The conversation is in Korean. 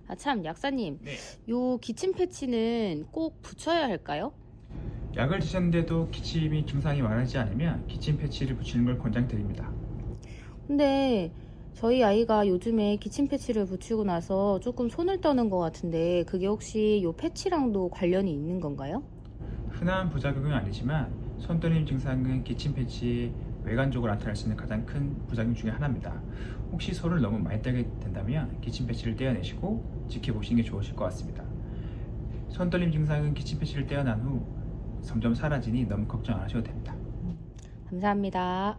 아, 참, 약사님. 네. 요 기침 패치는 꼭 붙여야 할까요? 약을 드셨는데도 기침이 증상이 완화하지 않으면 기침 패치를 붙이는 걸 권장드립니다. 근데 저희 아이가 요즘에 기침 패치를 붙이고 나서 조금 손을 떠는 것 같은데 그게 혹시 요 패치랑도 관련이 있는 건가요? 흔한 부작용은 아니지만 손떨림 증상은 기침 패치의 외관적으로 나타날 수 있는 가장 큰 부작용 중에 하나입니다. 혹시 손을 너무 많이 떼게 된다면 기침 패치를 떼어내시고 지켜보시는 게 좋으실 것 같습니다. 손떨림 증상은 기침 패치를 떼어난 후 점점 사라지니 너무 걱정 안 하셔도 됩니다. 감사합니다.